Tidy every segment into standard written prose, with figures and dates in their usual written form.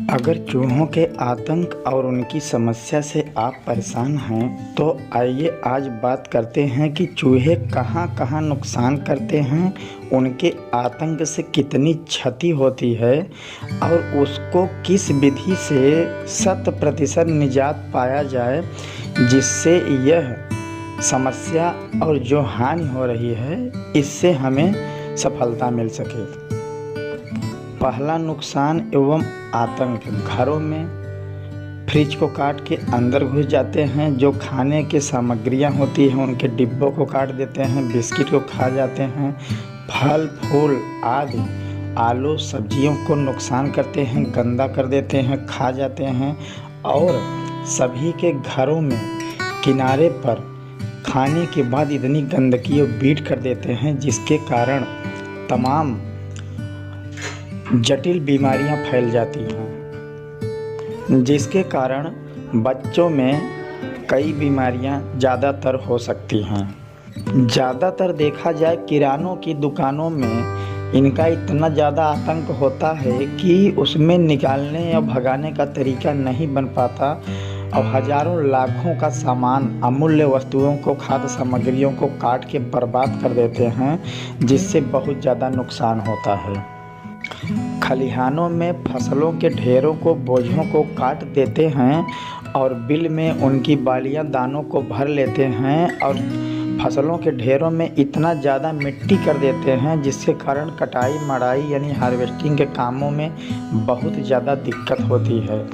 अगर चूहों के आतंक और उनकी समस्या से आप परेशान हैं तो आइए आज बात करते हैं कि चूहे कहाँ कहाँ नुकसान करते हैं, उनके आतंक से कितनी क्षति होती है और उसको किस विधि से 100% निजात पाया जाए जिससे यह समस्या और जो हानि हो रही है इससे हमें सफलता मिल सके। पहला नुकसान एवं आतंक, घरों में फ्रिज को काट के अंदर घुस जाते हैं, जो खाने की सामग्रियां होती हैं उनके डिब्बों को काट देते हैं, बिस्किट को खा जाते हैं, फल फूल आदि आलू सब्जियों को नुकसान करते हैं, गंदा कर देते हैं, खा जाते हैं और सभी के घरों में किनारे पर खाने के बाद इतनी गंदगी और बीट कर देते हैं जिसके कारण तमाम जटिल बीमारियां फैल जाती हैं, जिसके कारण बच्चों में कई बीमारियां ज़्यादातर हो सकती हैं। ज़्यादातर देखा जाए किरानों की दुकानों में इनका इतना ज़्यादा आतंक होता है कि उसमें निकालने या भगाने का तरीका नहीं बन पाता और हज़ारों लाखों का सामान, अमूल्य वस्तुओं को, खाद्य सामग्रियों को काट के बर्बाद कर देते हैं जिससे बहुत ज़्यादा नुकसान होता है। खलिहानों में फसलों के ढेरों को, बोझों को काट देते हैं और बिल में उनकी बालियां दानों को भर लेते हैं और फसलों के ढेरों में इतना ज़्यादा मिट्टी कर देते हैं जिसके कारण कटाई मड़ाई यानी हार्वेस्टिंग के कामों में बहुत ज़्यादा दिक्कत होती है।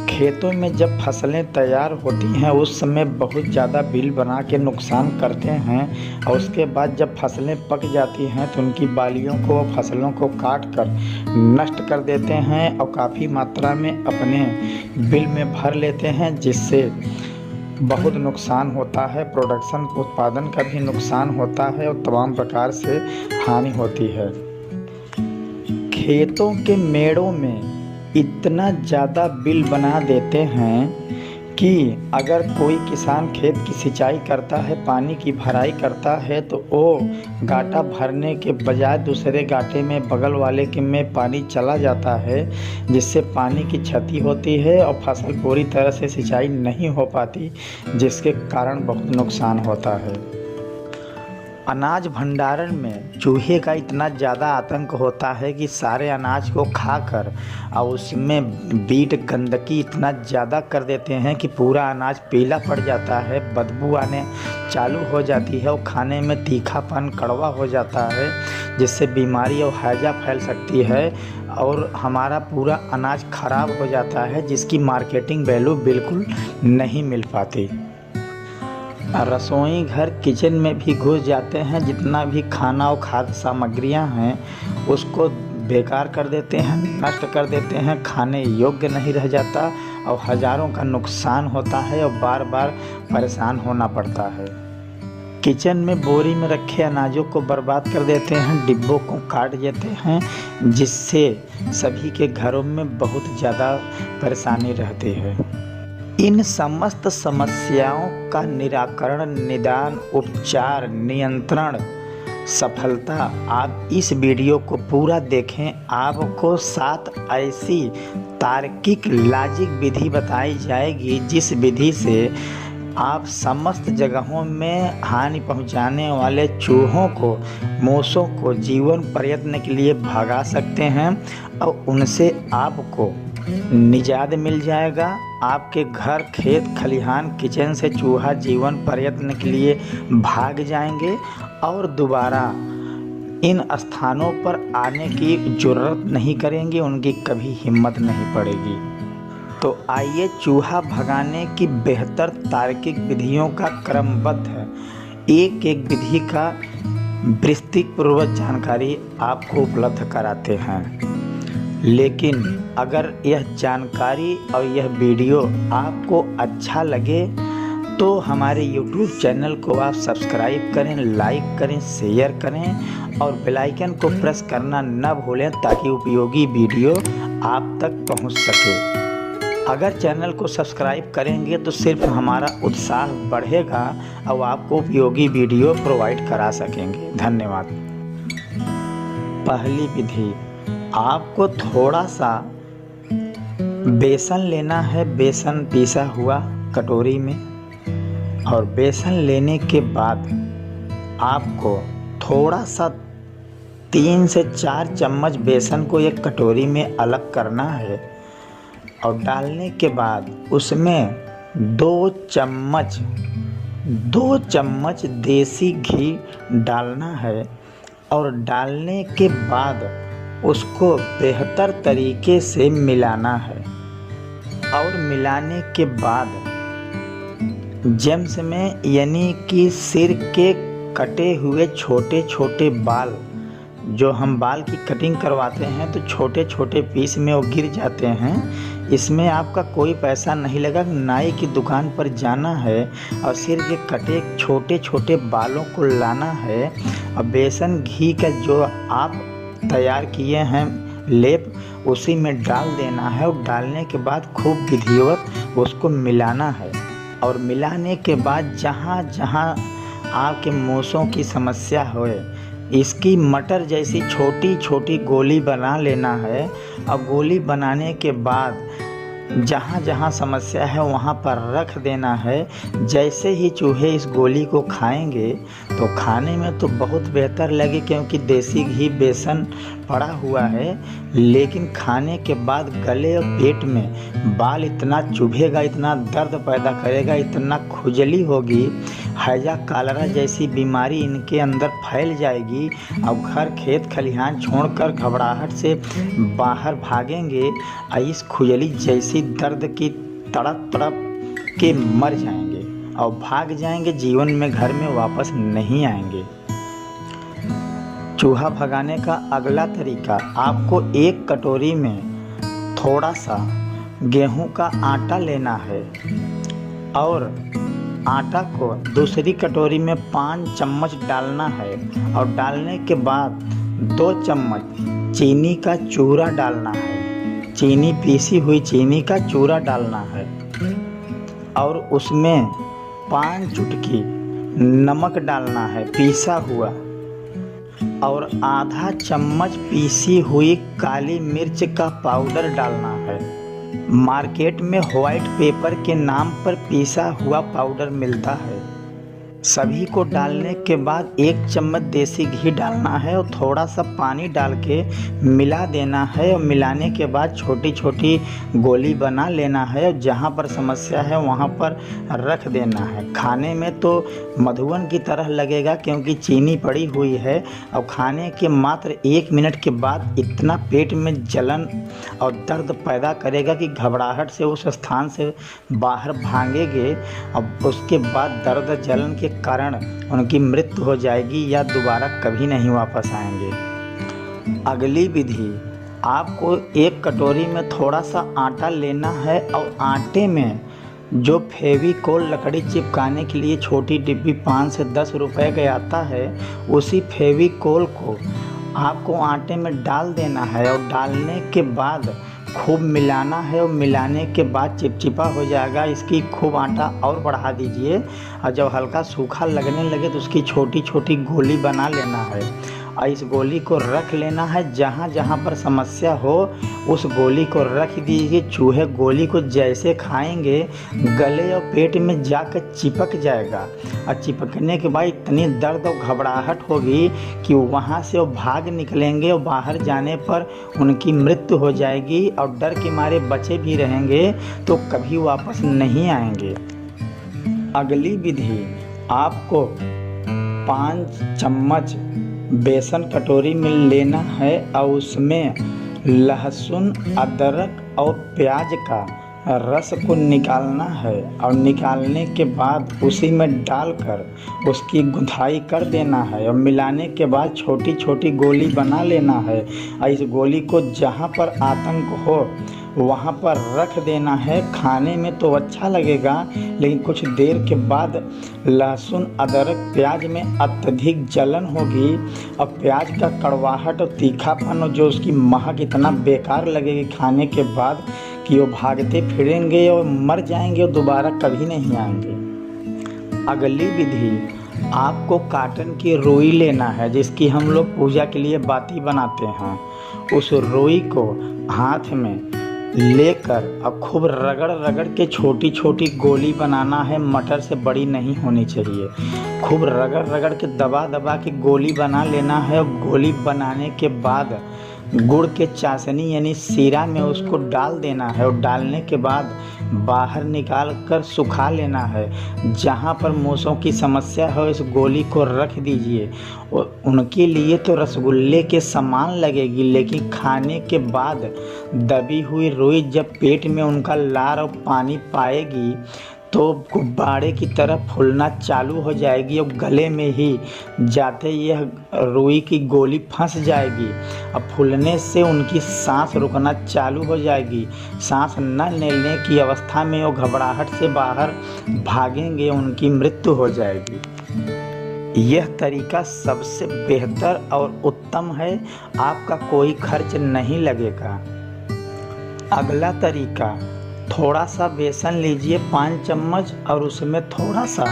खेतों में जब फसलें तैयार होती हैं उस समय बहुत ज़्यादा बिल बना के नुकसान करते हैं और उसके बाद जब फसलें पक जाती हैं तो उनकी बालियों को, फसलों को काट कर नष्ट कर देते हैं और काफ़ी मात्रा में अपने बिल में भर लेते हैं जिससे बहुत नुकसान होता है। प्रोडक्शन, उत्पादन का भी नुकसान होता है और तमाम प्रकार से हानि होती है। खेतों के मेड़ों में इतना ज़्यादा बिल बना देते हैं कि अगर कोई किसान खेत की सिंचाई करता है, पानी की भराई करता है तो वो गाटा भरने के बजाय दूसरे गाटे में, बगल वाले के में पानी चला जाता है जिससे पानी की क्षति होती है और फसल पूरी तरह से सिंचाई नहीं हो पाती जिसके कारण बहुत नुकसान होता है। अनाज भंडारण में चूहे का इतना ज़्यादा आतंक होता है कि सारे अनाज को खाकर और उसमें बीट गंदगी इतना ज़्यादा कर देते हैं कि पूरा अनाज पीला पड़ जाता है, बदबू आने चालू हो जाती है और खाने में तीखापन, कड़वा हो जाता है जिससे बीमारी और हैजा फैल सकती है और हमारा पूरा अनाज खराब हो जाता है जिसकी मार्केटिंग वैल्यू बिल्कुल नहीं मिल पाती। रसोई घर, किचन में भी घुस जाते हैं, जितना भी खाना और खाद्य सामग्रियां हैं उसको बेकार कर देते हैं, नष्ट कर देते हैं, खाने योग्य नहीं रह जाता और हज़ारों का नुकसान होता है और बार बार परेशान होना पड़ता है। किचन में बोरी में रखे अनाजों को बर्बाद कर देते हैं, डिब्बों को काट देते हैं जिससे सभी के घरों में बहुत ज़्यादा परेशानी रहती है। इन समस्त समस्याओं का निराकरण, निदान, उपचार, नियंत्रण, सफलता आप इस वीडियो को पूरा देखें। आपको 7 ऐसी तार्किक लॉजिक विधि बताई जाएगी जिस विधि से आप समस्त जगहों में हानि पहुंचाने वाले चूहों को, मूसों को जीवन पर्यंत के लिए भगा सकते हैं और उनसे आपको निजात मिल जाएगा। आपके घर, खेत, खलिहान, किचन से चूहा जीवन पर्यंत के लिए भाग जाएंगे और दोबारा इन स्थानों पर आने की जरूरत नहीं करेंगे, उनकी कभी हिम्मत नहीं पड़ेगी। तो आइए चूहा भगाने की बेहतर तार्किक विधियों का क्रमबद्ध है एक एक विधि का विस्तृतपूर्वक जानकारी आपको उपलब्ध कराते हैं। लेकिन अगर यह जानकारी और यह वीडियो आपको अच्छा लगे तो हमारे YouTube चैनल को आप सब्सक्राइब करें, लाइक करें, शेयर करें और बेल आइकन को प्रेस करना न भूलें ताकि उपयोगी वीडियो आप तक पहुंच सके। अगर चैनल को सब्सक्राइब करेंगे तो सिर्फ हमारा उत्साह बढ़ेगा और आपको उपयोगी वीडियो प्रोवाइड करा सकेंगे। धन्यवाद। पहली विधि, आपको थोड़ा सा बेसन लेना है, बेसन पीसा हुआ कटोरी में। और बेसन लेने के बाद आपको थोड़ा सा 3 से 4 चम्मच बेसन को एक कटोरी में अलग करना है। और डालने के बाद उसमें 2 चम्मच देसी घी डालना है। और डालने के बाद उसको बेहतर तरीके से मिलाना है। और मिलाने के बाद जेम्स में यानी कि सिर के कटे हुए छोटे छोटे बाल, जो हम बाल की कटिंग करवाते हैं तो छोटे छोटे पीस में वो गिर जाते हैं, इसमें आपका कोई पैसा नहीं लगा। नाई की दुकान पर जाना है और सिर के कटे छोटे छोटे बालों को लाना है। और बेसन घी का जो आप तैयार किए हैं लेप, उसी में डाल देना है। और डालने के बाद खूब विधिवत उसको मिलाना है। और मिलाने के बाद जहाँ जहाँ आपके मूँछों की समस्या होए, इसकी मटर जैसी छोटी छोटी गोली बना लेना है। और गोली बनाने के बाद जहाँ जहाँ समस्या है वहाँ पर रख देना है। जैसे ही चूहे इस गोली को खाएंगे तो खाने में तो बहुत बेहतर लगे, क्योंकि देसी घी बेसन पड़ा हुआ है। लेकिन खाने के बाद गले और पेट में बाल इतना चुभेगा, इतना दर्द पैदा करेगा, इतना खुजली होगी, हैजा कालरा जैसी बीमारी इनके अंदर फैल जाएगी। अब घर खेत खलिहान छोड़कर घबराहट से बाहर भागेंगे और इस खुजली जैसी दर्द की तड़प तड़प के मर जाएंगे और भाग जाएंगे, जीवन में घर में वापस नहीं आएंगे। चूहा भगाने का अगला तरीका, आपको एक कटोरी में थोड़ा सा गेहूं का आटा लेना है। और आटा को दूसरी कटोरी में 5 चम्मच डालना है। और डालने के बाद 2 चम्मच चीनी का चूरा डालना है। चीनी, पीसी हुई चीनी का चूरा डालना है। और उसमें 5 चुटकी नमक डालना है, पीसा हुआ। और आधा चम्मच पीसी हुई काली मिर्च का पाउडर डालना है। मार्केट में व्हाइट पेपर के नाम पर पीसा हुआ पाउडर मिलता है। सभी को डालने के बाद 1 चम्मच देसी घी डालना है और थोड़ा सा पानी डाल के मिला देना है। और मिलाने के बाद छोटी छोटी गोली बना लेना है और जहाँ पर समस्या है वहाँ पर रख देना है। खाने में तो मधुवन की तरह लगेगा, क्योंकि चीनी पड़ी हुई है। और खाने के मात्र 1 मिनट के बाद इतना पेट में जलन और दर्द पैदा करेगा कि घबराहट से उस स्थान से बाहर भागेंगे। और उसके बाद दर्द जलन के कारण उनकी मृत्यु हो जाएगी या दोबारा कभी नहीं वापस आएंगे। अगली विधि, आपको एक कटोरी में थोड़ा सा आटा लेना है। और आटे में जो फेविकोल लकड़ी चिपकाने के लिए छोटी डिब्बी 5 से 10 रुपए का आता है, उसी फेविकोल को आपको आटे में डाल देना है। और डालने के बाद खूब मिलाना है। और मिलाने के बाद चिपचिपा हो जाएगा, इसकी खूब आटा और बढ़ा दीजिए। और जब हल्का सूखा लगने लगे तो उसकी छोटी छोटी गोली बना लेना है। और इस गोली को रख लेना है, जहाँ जहाँ पर समस्या हो उस गोली को रख दीजिए। चूहे गोली को जैसे खाएंगे गले और पेट में जाकर चिपक जाएगा। और चिपकने के बाद इतनी दर्द और घबराहट होगी कि वहाँ से वो भाग निकलेंगे और बाहर जाने पर उनकी मृत्यु हो जाएगी। और डर के मारे बचे भी रहेंगे तो कभी वापस नहीं आएंगे। अगली विधि, आपको 5 चम्मच बेसन कटोरी में लेना है। और उसमें लहसुन, अदरक और प्याज का रस को निकालना है। और निकालने के बाद उसी में डालकर उसकी गुथाई कर देना है। और मिलाने के बाद छोटी छोटी गोली बना लेना है। और इस गोली को जहाँ पर आतंक हो वहाँ पर रख देना है। खाने में तो अच्छा लगेगा, लेकिन कुछ देर के बाद लहसुन, अदरक, प्याज में अत्यधिक जलन होगी। और प्याज का कड़वाहट और तीखापन और जो उसकी महक इतना बेकार लगेगी खाने के बाद कि वो भागते फिरेंगे और मर जाएंगे और दोबारा कभी नहीं आएंगे। अगली विधि, आपको काटन की रुई लेना है, जिसकी हम लोग पूजा के लिए बाती बनाते हैं। उस रुई को हाथ में लेकर और खूब रगड़ रगड़ के छोटी छोटी गोली बनाना है। मटर से बड़ी नहीं होनी चाहिए। खूब रगड़ रगड़ के दबा दबा के गोली बना लेना है। और गोली बनाने के बाद गुड़ के चाशनी यानी सीरा में उसको डाल देना है। और डालने के बाद बाहर निकाल कर सुखा लेना है। जहाँ पर मूसों की समस्या हो इस गोली को रख दीजिए। और उनके लिए तो रसगुल्ले के समान लगेगी, लेकिन खाने के बाद दबी हुई रुई जब पेट में उनका लार और पानी पाएगी तो गुब्बारे की तरह फूलना चालू हो जाएगी। और गले में ही जाते यह रुई की गोली फंस जाएगी। अब फूलने से उनकी सांस रुकना चालू हो जाएगी। सांस न लेने की अवस्था में वो घबराहट से बाहर भागेंगे, उनकी मृत्यु हो जाएगी। यह तरीका सबसे बेहतर और उत्तम है। आपका कोई खर्च नहीं लगेगा। अगला तरीका, थोड़ा सा बेसन लीजिए 5 चम्मच और उसमें थोड़ा सा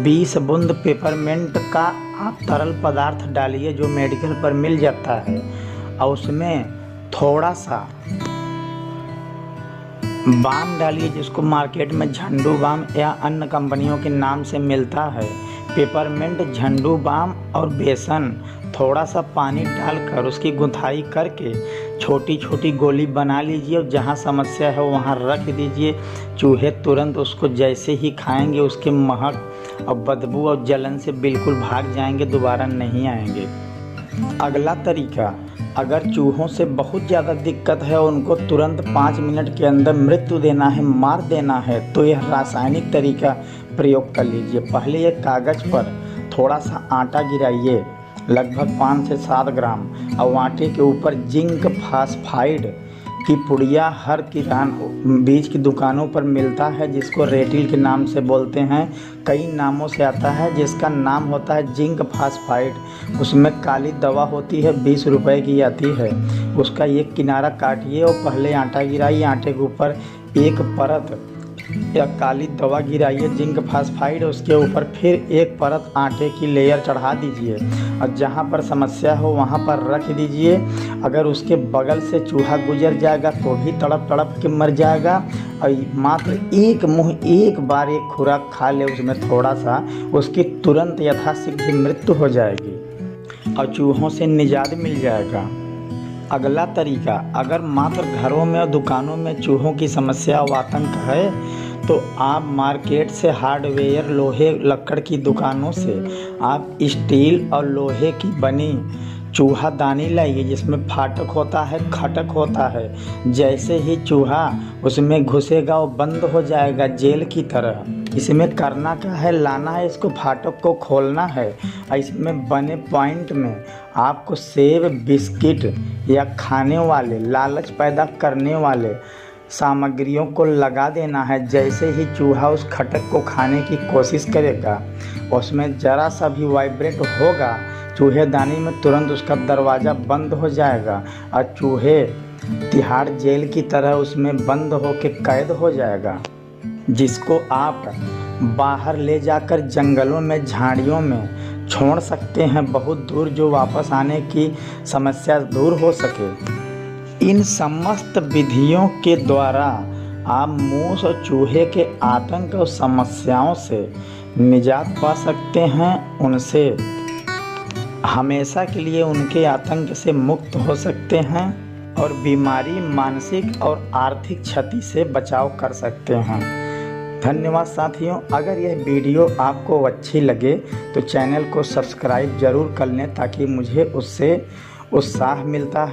20 बूंद पेपरमेंट का आप तरल पदार्थ डालिए जो मेडिकल पर मिल जाता है। और उसमें थोड़ा सा बाम डालिए जिसको मार्केट में झंडू बाम या अन्य कंपनियों के नाम से मिलता है। पेपरमेंट, झंडू बाम और बेसन, थोड़ा सा पानी डालकर उसकी गुथाई करके छोटी छोटी गोली बना लीजिए। और जहाँ समस्या है वहाँ रख दीजिए। चूहे तुरंत उसको जैसे ही खाएंगे उसके महक और बदबू और जलन से बिल्कुल भाग जाएंगे, दोबारा नहीं आएंगे। अगला तरीका, अगर चूहों से बहुत ज़्यादा दिक्कत है और उनको तुरंत 5 मिनट के अंदर मृत्यु देना है, मार देना है, तो यह रासायनिक तरीका प्रयोग कर लीजिए। पहले एक कागज़ पर थोड़ा सा आटा गिराइए, लगभग 5 से 7 ग्राम, और आटे के ऊपर जिंक फास्फाइड की पुड़िया हर बीज की दुकानों पर मिलता है, जिसको रेटिल के नाम से बोलते हैं। कई नामों से आता है, जिसका नाम होता है जिंक फास्फाइड। उसमें काली दवा होती है, 20 रुपए की आती है। उसका एक किनारा काटिए और पहले आटा गिराइए। आटे के ऊपर एक परत या काली दवा गिराइए जिंक फास्फाइड, उसके ऊपर फिर एक परत आटे की लेयर चढ़ा दीजिए और जहाँ पर समस्या हो वहाँ पर रख दीजिए। अगर उसके बगल से चूहा गुजर जाएगा तो भी तड़प तड़प के मर जाएगा। और मात्र एक बार एक खुराक खा ले उसमें थोड़ा सा, उसकी तुरंत यथाशीघ्र मृत्यु हो जाएगी और चूहों से निजात मिल जाएगा। अगला तरीका, अगर मात्र घरों में और दुकानों में चूहों की समस्या और आतंक है तो आप मार्केट से हार्डवेयर, लोहे लक्कड़ की दुकानों से आप स्टील और लोहे की बनी चूहादानी लाइए, जिसमें फाटक होता है, खटक होता है। जैसे ही चूहा उसमें घुसेगा वो बंद हो जाएगा जेल की तरह। इसमें करना क्या है, लाना है इसको, फाटक को खोलना है और इसमें बने पॉइंट में आपको सेब, बिस्किट या खाने वाले, लालच पैदा करने वाले सामग्रियों को लगा देना है। जैसे ही चूहा उस खटक को खाने की कोशिश करेगा, उसमें ज़रा सा भी वाइब्रेट होगा, चूहेदानी में तुरंत उसका दरवाज़ा बंद हो जाएगा और चूहे तिहाड़ जेल की तरह उसमें बंद होकर कैद हो जाएगा, जिसको आप बाहर ले जाकर जंगलों में, झाड़ियों में छोड़ सकते हैं बहुत दूर, जो वापस आने की समस्या दूर हो सके। इन समस्त विधियों के द्वारा आप मूस और चूहे के आतंक और समस्याओं से निजात पा सकते हैं। उनसे हमेशा के लिए उनके आतंक से मुक्त हो सकते हैं और बीमारी, मानसिक और आर्थिक क्षति से बचाव कर सकते हैं। धन्यवाद साथियों। अगर यह वीडियो आपको अच्छी लगे तो चैनल को सब्सक्राइब ज़रूर कर लें ताकि मुझे उससे उत्साह मिलता है।